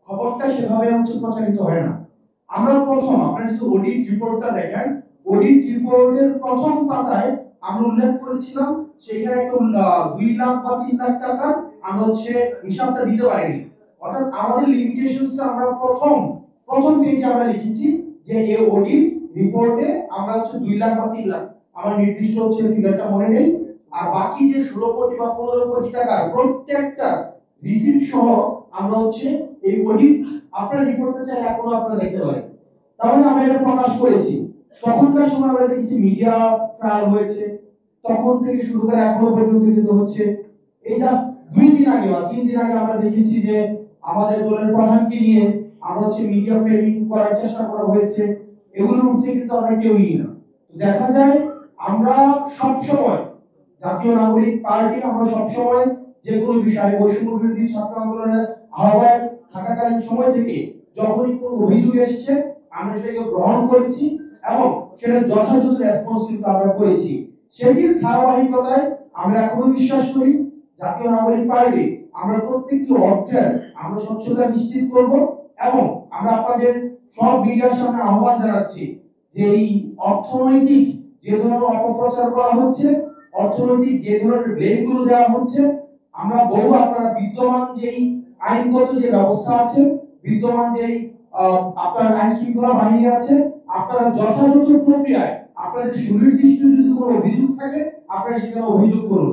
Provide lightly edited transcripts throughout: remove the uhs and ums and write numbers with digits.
খবরটা সেভাবে প্রচারিত হয় না। আমরা প্রথম আপনারা যদি অডিট রিপোর্টটা দেখেন, অডিট রিপোর্টের প্রথম পাতায় আমরা উল্লেখ করেছিলাম সেখানে একটা 2 লাখ বা 3 লাখ টাকার আমরা হিসাবটা দিতে পারিনি। অর্থাৎ আমাদের লিমিটেশনসটা আমরা প্রথম পেজে আমরা লিখেছি যে এই অডিট রিপোর্টে আমরা 2 লাখ বা 3 লাখ, আমার নির্দিষ্ট ফিগারটা মনে নেই, আর বাকি যে 16 কোটি বা 15 কোটি টাকা প্রত্যেকটা রিসিপ্ট সহ আমরা এই অডিট আপনার রিপোর্টটা চাইলে এখনো আপনারা দেখতে পারেন। তাহলে আমরা এটা প্রকাশ করেছি। তখনকার সময় আমরা দেখেছি মিডিয়া ট্রায়াল হয়েছে, তখন থেকে শুরু করে এখনো পর্যন্ত কিন্তু এই জাস্ট 2 দিন আগে বা 3 দিন আগে আমরা দেখেছি যে আমাদের দলের প্রধানকে নিয়ে আমরা মিডিয়া ফ্রেমিং করার চেষ্টা করা হয়েছে। এগুলোর উঠে কিন্তু আমরা কেউই না। দেখা যায় আমরা সব সময় জাতীয় নাগরিক পার্টি আমরা সব সময় যে কোনো বিষয়ে বৈষম্য বিরোধী ছাত্র আন্দোলনের আহ্বায়ক থাকাকালীন সময় থেকে যখনই কোনো অভিযোগ এসেছে আমরা সেটাকে গ্রহণ করেছি এবং সেটা যথাযথ রেসপন্স কিন্তু আমরা করেছি। সেটির ধারাবাহিকতায় আমরা এখনো বিশ্বাস করি জাতীয় নাগরিক পার্টি আমরা প্রত্যেকটি অর্থের আমরা স্বচ্ছতা নিশ্চিত করব এবং আমরা আপনাদের সব মিডিয়ার সামনে আহ্বান জানাচ্ছি যে এই অর্থনৈতিক যে ধরনের অপপ্রচার করা হচ্ছে, অর্থনৈতিক যে ধরনের ব্লেমগুলো দেওয়া হচ্ছে, আমরা বলবো আপনারা বিদ্যমান যেই আইনগত যে ব্যবস্থা আছে, বিদ্যমান যেই আপনার আইন শৃঙ্খলা বাহিনী আছে, আপনারা যথাযথ প্রক্রিয়ায় আপনাদের সুনির্দিষ্ট যদি কোনো অভিযোগ থাকে আপনারা সেখানে অভিযোগ করুন।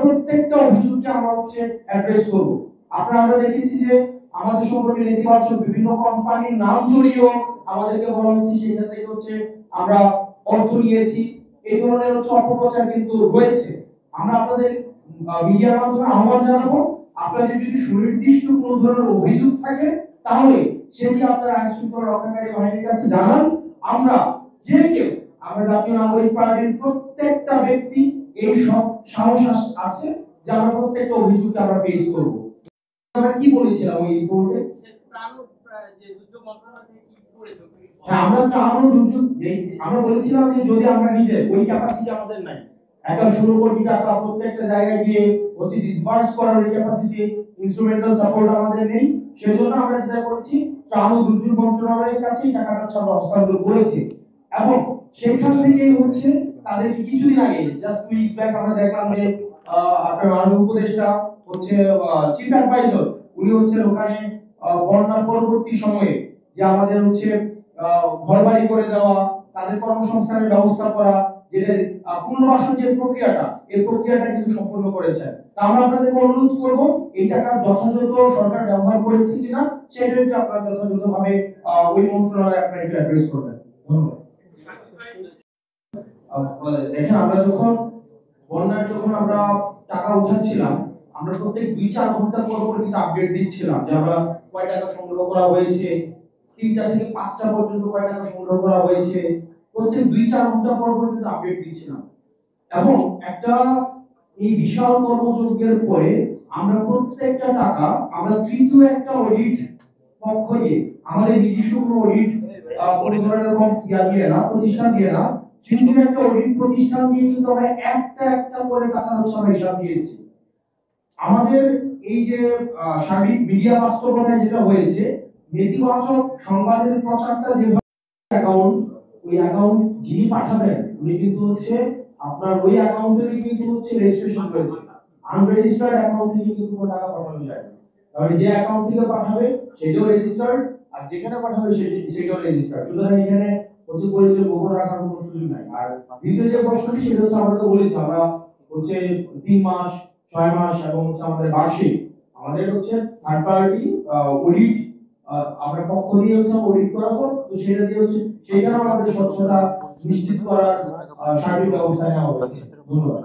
প্রত্যেকটা অভিযোগকে আমরা অ্যাড্রেস করব। আমরা দেখেছি যে আমাদের সম্পর্কে নেতিবাচক বিভিন্ন কোম্পানির নাম জড়িয়েও আমাদেরকে বলা হচ্ছে সেখান থেকে আমরা অর্থ নিয়েছি। এই ধরনের অপপ্রচার কিন্তু রয়েছে। আমরা আপনাদের মিডিয়ার মাধ্যমে আহ্বান জানাবো আপনাদের যদি সুনির্দিষ্ট কোনো ধরনের অভিযোগ থাকে তাহলে সেটি আপনারা আইন শৃঙ্খলা রক্ষাকারী বাহিনীর কাছে জানান। আমরা যে কেউ আমরা জাতীয় নাগরিক পার্টির প্রত্যেকটা ব্যক্তি এই সব সাহস আছে যে আমরা প্রত্যেকটা অভিযোগকে আমরা ফেস করব। আমরা কি বলেছিলাম ওই রিপোর্টে যে দুর্যোগ মন্ত্রণালয় কি করেছে? হ্যাঁ, আমরা দুর্যোগ আমরা বলেছিলাম যে যদি আমরা নিজে ওই ক্যাপাসিটি আমাদের নাই, 16 কোটি টাকা প্রত্যেকটা জায়গায় গিয়ে ডিসবার্স করার ক্যাপাসিটি, ইনস্ট্রুমেন্টাল সাপোর্ট আমাদের নেই। সেজন্য আমরা যেটা করছি ত্রাণ ও দুর্যোগ মন্ত্রণালয়ের কাছে টাকাটা আমরা হস্তান্তর করেছি এবং সেখান থেকে তাদেরকে কিছুদিন আগে জাস্ট 2 উইকস ব্যাক আমরা দেখলাম যে আপনার মাননীয় উপদেষ্টা চিফ অ্যাডভাইজার উনি ওখানে বন্যা পরবর্তী সময়ে যে আমাদের ঘরবাড়ি করে দেওয়া, তাদের কর্মসংস্থানের ব্যবস্থা করা, যেটা পুনর্বাসন যে প্রক্রিয়াটা এই প্রক্রিয়াটা কিন্তু সম্পন্ন করেছে। তা আমরা আপনাদেরকে অনুরোধ করব এই টাকা যথাযথ সরকার ব্যবহার করেছে কিনা সেটা একটু আপনারা যথাযথভাবে ওই মন্ত্রণালয়ে আপনারা একটু অ্যাড্রেস করবেন। ধন্যবাদ। দেখেন আমরা যখন আমরা টাকা উঠাচ্ছিলাম আমরা প্রত্যেক 2-4 ঘন্টা পর কিন্তু আপডেট দিচ্ছিলাম যে আমরা কয় টাকা সংগ্রহ করা হয়েছে, 3টা থেকে 5টা পর্যন্ত কয় টাকা সংগ্রহ করা হয়েছে, প্রত্যেক 2-4 ঘন্টা পর কিন্তু আপডেট দিচ্ছিলাম। এবং এই বিশাল কর্মযজ্ঞের পরে আমরা প্রত্যেকটা টাকা আমরা তৃতীয় একটা অডিট পক্ষ দিয়ে আমাদের নিজস্ব কোনো অডিট কোনো ধরনের প্রতিষ্ঠান দিয়ে না, তৃতীয় একটা অডিট প্রতিষ্ঠান দিয়ে কিন্তু আমরা একটা করে টাকা আমরা হিসাব দিয়েছি। আমাদের এই যে সার্বিক মিডিয়া বাস্তবতায় যেটা হয়েছে, নেতিবাচক সংবাদের প্রচারটা যেভাবে ওই অ্যাকাউন্ট যিনি পাঠাবেন উনি কিন্তু আপনার ওই অ্যাকাউন্টে কিন্তু রেজিস্ট্রেশন করেছে, আনরেজিস্টার্ড অ্যাকাউন্ট থেকে কিন্তু কোনো টাকা পাঠানো যায় না। তাহলে যে অ্যাকাউন্ট থেকে পাঠাবে সেটাও রেজিস্টার্ড আর যেখানে পাঠাবে সেটাও রেজিস্টার্ড। সুতরাং এখানে পরিচয় গোপন রাখার কোনো সুযোগ নাই। আর দ্বিতীয় যে প্রশ্নটি সেটা আমরা তো বলেছি আমরা 3 মাস 6 মাস এবং আমাদের বার্ষিক আমাদের থার্ড পার্টি অডিট আমরা পক্ষ দিয়ে অডিট করাবো। তো সেটা দিয়ে সেইখানে আমাদের স্বচ্ছতা নিশ্চিত করার সার্বিক ব্যবস্থা নেওয়া হয়েছে। ধন্যবাদ।